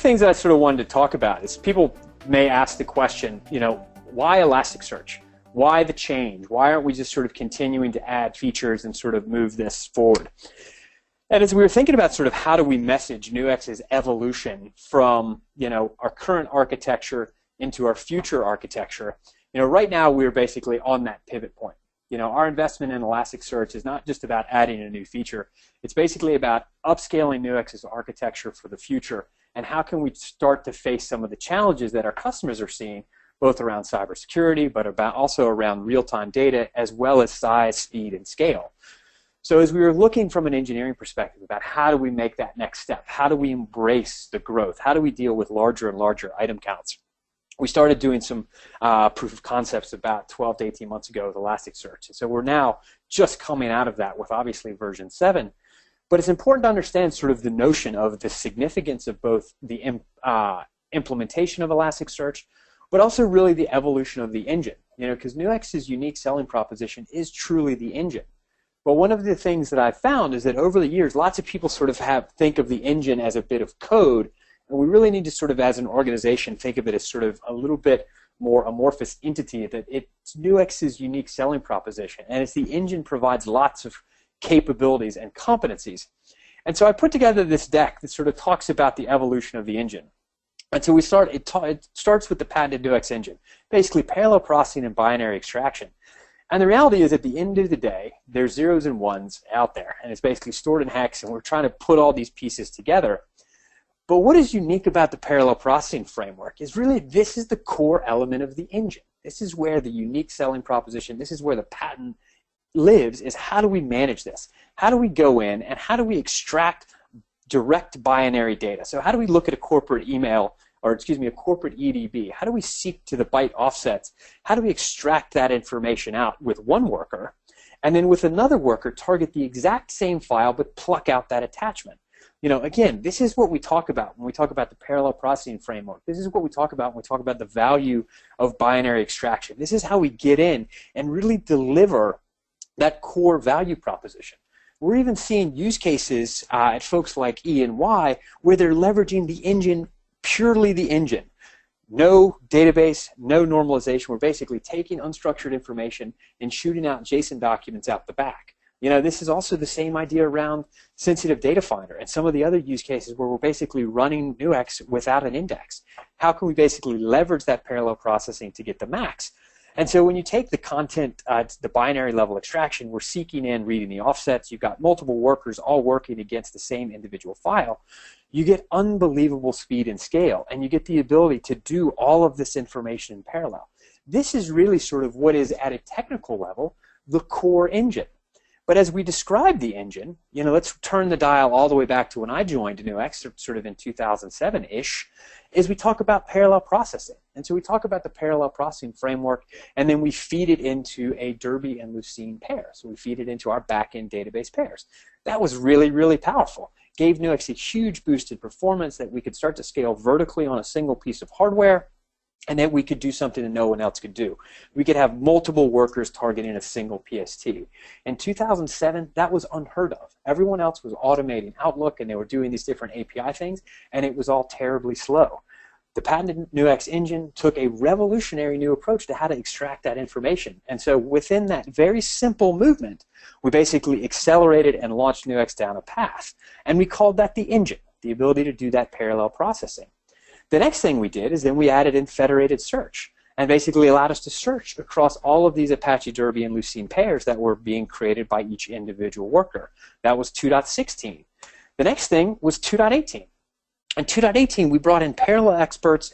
things that I sort of wanted to talk about is people may ask the question, why Elasticsearch? Why the change? Why aren't we just sort of continuing to add features and sort of move this forward? And as we were thinking about sort of how do we message Nuix's evolution from, our current architecture into our future architecture, right now we're basically on that pivot point. Our investment in Elasticsearch is not just about adding a new feature. It's basically about upscaling Nuix's architecture for the future and how can we start to face some of the challenges that our customers are seeing, both around cybersecurity, but also around real-time data, as well as size, speed, and scale. So as we were looking from an engineering perspective about how do we make that next step, how do we embrace the growth, how do we deal with larger and larger item counts, we started doing some proof of concepts about 12 to 18 months ago with Elasticsearch. And so we're now just coming out of that with obviously version 7. But it's important to understand sort of the notion of the significance of both the implementation of Elasticsearch, but also really the evolution of the engine. Because Nuix's unique selling proposition is truly the engine. But one of the things that I've found is that over the years, lots of people sort of think of the engine as a bit of code, and we really need to sort of, as an organization, think of it as sort of a little bit more amorphous entity, that it's Nuix's unique selling proposition, and it's the engine provides lots of capabilities and competencies. And so I put together this deck that sort of talks about the evolution of the engine. And so it starts with the patented Nuix engine, basically parallel processing and binary extraction. And the reality is, at the end of the day, there's zeros and ones out there, and it's basically stored in hex, and we're trying to put all these pieces together. But what is unique about the parallel processing framework is really this is the core element of the engine. This is where the unique selling proposition, this is where the patent lives, is how do we manage this? How do we go in and how do we extract direct binary data? So how do we look at a corporate email, or excuse me, a corporate EDB? How do we seek to the byte offsets? How do we extract that information out with one worker, and then with another worker target the exact same file but pluck out that attachment? Again, this is what we talk about when we talk about the parallel processing framework. This is what we talk about when we talk about the value of binary extraction. This is how we get in and really deliver that core value proposition. We're even seeing use cases at folks like E&Y where they're leveraging the engine, purely the engine. No database, no normalization. We're basically taking unstructured information and shooting out JSON documents out the back. This is also the same idea around sensitive data finder and some of the other use cases where we're basically running Nuix without an index. How can we basically leverage that parallel processing to get the max? And so when you take the content, the binary level extraction, we're seeking in, reading the offsets. You've got multiple workers all working against the same individual file. You get unbelievable speed and scale, and you get the ability to do all of this information in parallel. This is really sort of what is, at a technical level, the core engine. But as we describe the engine, let's turn the dial all the way back to when I joined Nuix, sort of in 2007-ish, is we talk about parallel processing. And so we talk about the parallel processing framework, and then we feed it into a Derby and Lucene pair. So we feed it into our back-end database pairs. That was really, really powerful. Gave Nuix a huge boost in performance that we could start to scale vertically on a single piece of hardware, and then we could do something that no one else could do. We could have multiple workers targeting a single PST. In 2007, that was unheard of. Everyone else was automating Outlook, and they were doing these different API things, and it was all terribly slow. The patented Nuix engine took a revolutionary new approach to how to extract that information. And so within that very simple movement, we basically accelerated and launched Nuix down a path. And we called that the engine, the ability to do that parallel processing. The next thing we did is then we added in federated search and basically allowed us to search across all of these Apache Derby and Lucene pairs that were being created by each individual worker. That was 2.16. The next thing was 2.18. In 2.18, we brought in parallel exports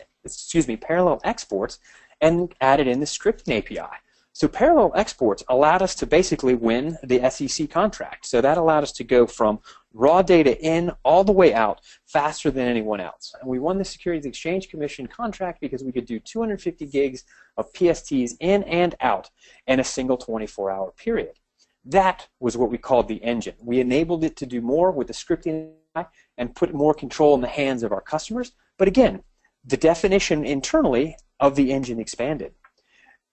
and added in the scripting API. So parallel exports allowed us to basically win the SEC contract. So that allowed us to go from raw data in all the way out faster than anyone else. And we won the Securities Exchange Commission contract because we could do 250 gigs of PSTs in and out in a single 24-hour period. That was what we called the engine. We enabled it to do more with the scripting API and put more control in the hands of our customers. But again, the definition internally of the engine expanded.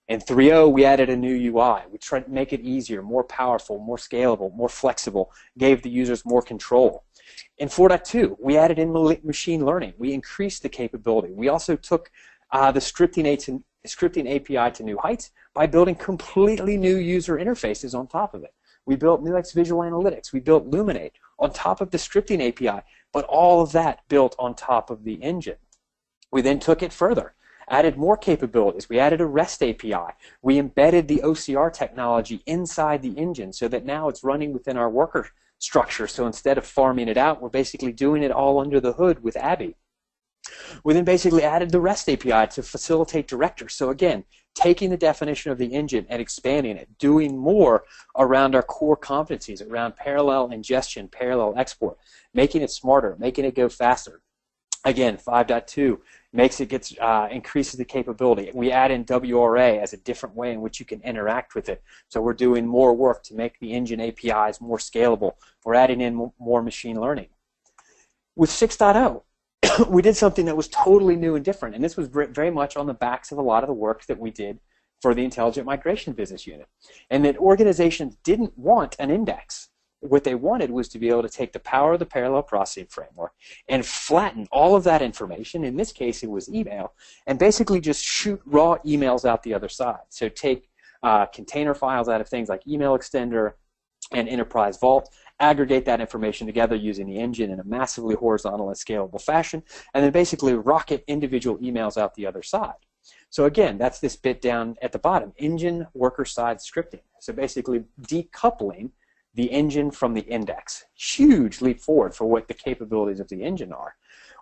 In 3.0, we added a new UI. We tried to make it easier, more powerful, more scalable, more flexible, gave the users more control. In 4.2, we added in machine learning. We increased the capability. We also took the scripting API to new heights by building completely new user interfaces on top of it. We built Nuix Visual Analytics. We built Luminate on top of the scripting API, but all of that built on top of the engine. We then took it further, added more capabilities. We added a REST API. We embedded the OCR technology inside the engine so that now it's running within our worker structure. So instead of farming it out, we're basically doing it all under the hood with Abby. We then basically added the REST API to facilitate directors. So again, taking the definition of the engine and expanding it, doing more around our core competencies, around parallel ingestion, parallel export, making it smarter, making it go faster. Again, 5.2 increases the capability. We add in WRA as a different way in which you can interact with it. So we're doing more work to make the engine APIs more scalable. We're adding in more machine learning. With 6.0, we did something that was totally new and different, and this was very much on the backs of a lot of the work that we did for the Intelligent Migration Business Unit, and that organizations didn't want an index. What they wanted was to be able to take the power of the parallel processing framework and flatten all of that information, in this case it was email, and basically just shoot raw emails out the other side. So take container files out of things like Email Extender and Enterprise Vault, aggregate that information together using the engine in a massively horizontal and scalable fashion, and then basically rocket individual emails out the other side. So again, that's this bit down at the bottom, engine worker side scripting. So basically decoupling the engine from the index. Huge leap forward for what the capabilities of the engine are.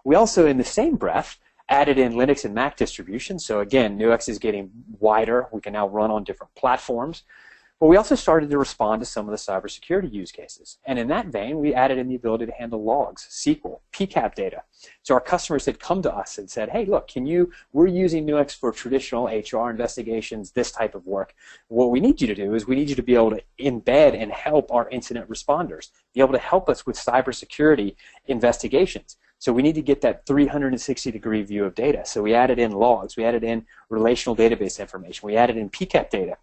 We also, in the same breath, added in Linux and Mac distributions. So again, Nuix is getting wider. We can now run on different platforms. But we also started to respond to some of the cybersecurity use cases. And in that vein, we added in the ability to handle logs, SQL, PCAP data. So our customers had come to us and said, hey, look, we're using Nuix for traditional HR investigations, this type of work. What we need you to do is we need you to be able to embed and help our incident responders, be able to help us with cybersecurity investigations. So we need to get that 360-degree view of data. So we added in logs, we added in relational database information, we added in PCAP data.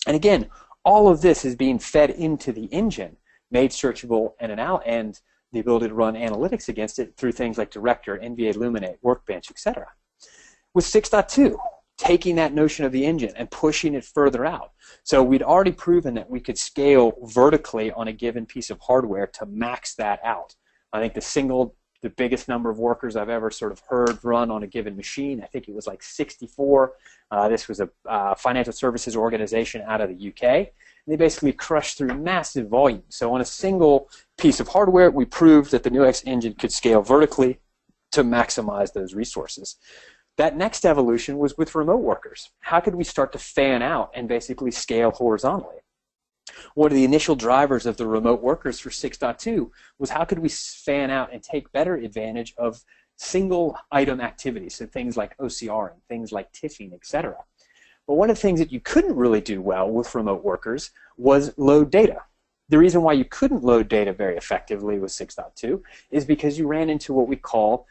And again, all of this is being fed into the engine, made searchable and the ability to run analytics against it through things like Director, NVA Luminate, Workbench, etc. With 6.2, taking that notion of the engine and pushing it further out. So we'd already proven that we could scale vertically on a given piece of hardware to max that out. I think the biggest number of workers I've ever sort of heard run on a given machine, I think it was like 64. This was a financial services organization out of the UK. And they basically crushed through massive volumes. So on a single piece of hardware, we proved that the Nuix engine could scale vertically to maximize those resources. That next evolution was with remote workers. How could we start to fan out and basically scale horizontally? One of the initial drivers of the remote workers for 6.2 was how could we fan out and take better advantage of single item activities, so things like OCR and things like tiffing, etc. But one of the things that you couldn't really do well with remote workers was load data. The reason why you couldn't load data very effectively with 6.2 is because you ran into what we call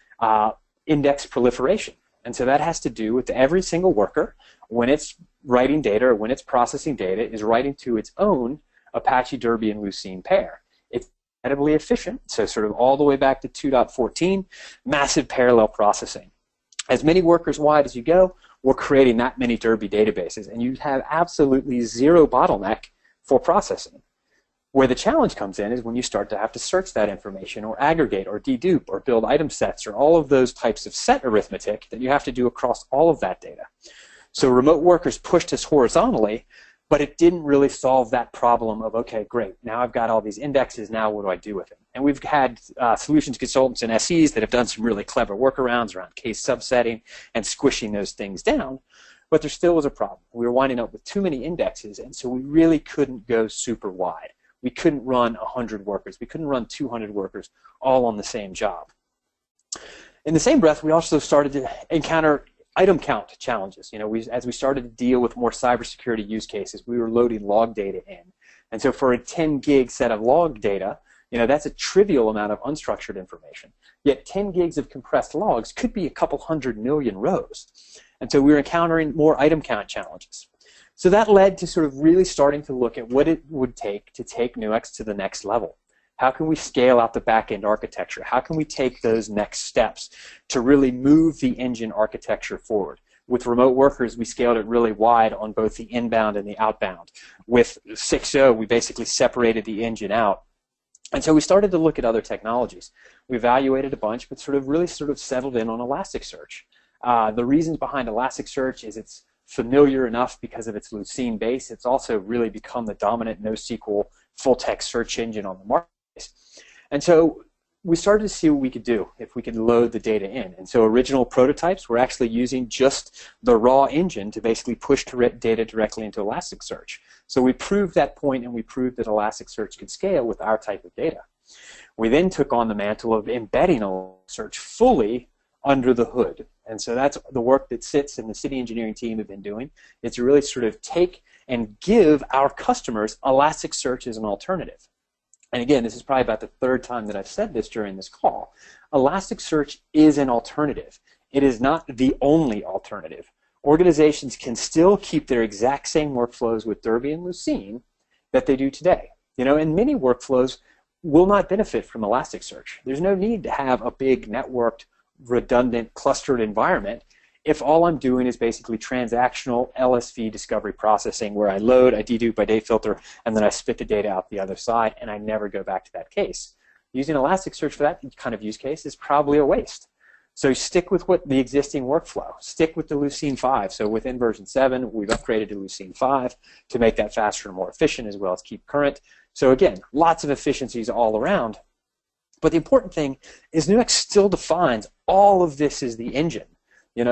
index proliferation. And so that has to do with every single worker, when it's writing data or when it's processing data, is writing to its own Apache Derby and Lucene pair. It's incredibly efficient, so sort of all the way back to 2.14, massive parallel processing. As many workers wide as you go, we're creating that many Derby databases, and you have absolutely zero bottleneck for processing. Where the challenge comes in is when you start to have to search that information or aggregate or dedupe or build item sets or all of those types of set arithmetic that you have to do across all of that data. So remote workers pushed us horizontally, but it didn't really solve that problem of, okay, great, now I've got all these indexes, now what do I do with them? And we've had solutions consultants and SEs that have done some really clever workarounds around case subsetting and squishing those things down, but there still was a problem. We were winding up with too many indexes, and so we really couldn't go super wide. We couldn't run 100 workers. We couldn't run 200 workers all on the same job. In the same breath, we also started to encounter item count challenges. You know, as we started to deal with more cybersecurity use cases, we were loading log data in. And so for a 10 gig set of log data, you know, that's a trivial amount of unstructured information. Yet 10 gigs of compressed logs could be a couple 100 million rows. And so we were encountering more item count challenges. So that led to sort of really starting to look at what it would take to take Nuix to the next level. How can we scale out the back-end architecture? How can we take those next steps to really move the engine architecture forward? With remote workers, we scaled it really wide on both the inbound and the outbound. With 6.0, we basically separated the engine out. And so we started to look at other technologies. We evaluated a bunch, but really settled in on Elasticsearch. The reasons behind Elasticsearch is it's familiar enough because of its Lucene base. It's also really become the dominant NoSQL full-text search engine on the market. And so we started to see what we could do if we could load the data in. And so original prototypes were actually using just the raw engine to basically push data directly into Elasticsearch. So we proved that point, and we proved that Elasticsearch could scale with our type of data. We then took on the mantle of embedding Elasticsearch fully under the hood. And so that's the work that Sits and the city engineering team have been doing. It's really sort of take and give our customers Elasticsearch as an alternative. And again, this is probably about the third time that I've said this during this call. Elasticsearch is an alternative. It is not the only alternative. Organizations can still keep their exact same workflows with Derby and Lucene that they do today. And many workflows will not benefit from Elasticsearch. There's no need to have a big networked, redundant, clustered environment if all I'm doing is basically transactional LSV discovery processing, where I load, I dedupe, I date filter, and then I spit the data out the other side, and I never go back to that case. Using Elasticsearch for that kind of use case is probably a waste. So stick with the existing workflow. Stick with the Lucene 5. So within version 7, we've upgraded to Lucene 5 to make that faster and more efficient, as well as keep current. So again, lots of efficiencies all around. But the important thing is Nuix still defines all of this as the engine.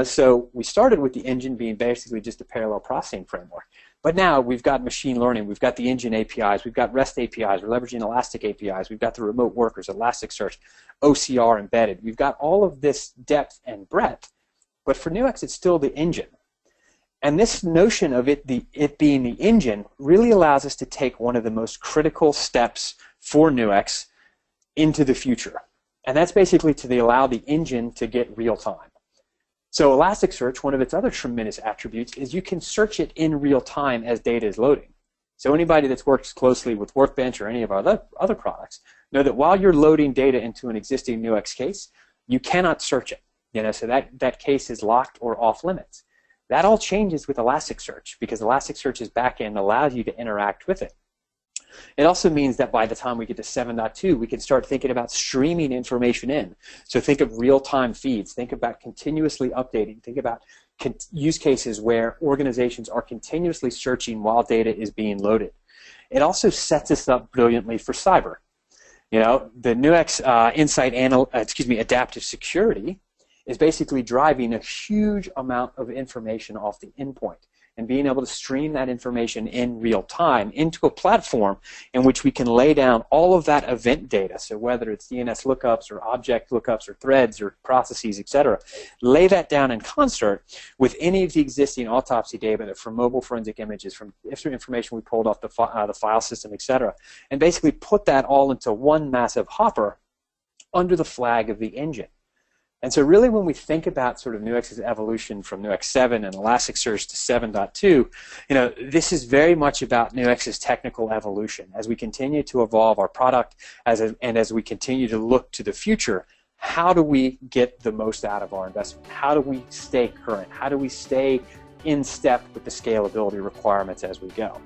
So we started with the engine being basically just a parallel processing framework. But now we've got machine learning, we've got the engine APIs, we've got REST APIs, we're leveraging Elastic APIs, we've got the remote workers, Elasticsearch, OCR embedded. We've got all of this depth and breadth. But for Nuix, it's still the engine. And this notion of it being the engine really allows us to take one of the most critical steps for Nuix into the future. And that's basically to allow the engine to get real time. So Elasticsearch, one of its other tremendous attributes is you can search it in real time as data is loading. So anybody that's worked closely with Workbench or any of our other products know that while you're loading data into an existing Nuix case, you cannot search it. So that case is locked or off limits. That all changes with Elasticsearch because Elasticsearch's backend allows you to interact with it. It also means that by the time we get to 7.2, we can start thinking about streaming information in. So think of real-time feeds. Think about continuously updating. Think about use cases where organizations are continuously searching while data is being loaded. It also sets us up brilliantly for cyber. The Nuix adaptive security is basically driving a huge amount of information off the endpoint, and being able to stream that information in real time into a platform in which we can lay down all of that event data. So whether it's DNS lookups or object lookups or threads or processes, etc., lay that down in concert with any of the existing autopsy data from mobile forensic images, from information we pulled off the file system, etc., and basically put that all into one massive hopper under the flag of the engine. And so really when we think about sort of Nuix's evolution from Nuix 7 and Elasticsearch to 7.2, this is very much about Nuix's technical evolution. As we continue to evolve our product and as we continue to look to the future, how do we get the most out of our investment? How do we stay current? How do we stay in step with the scalability requirements as we go?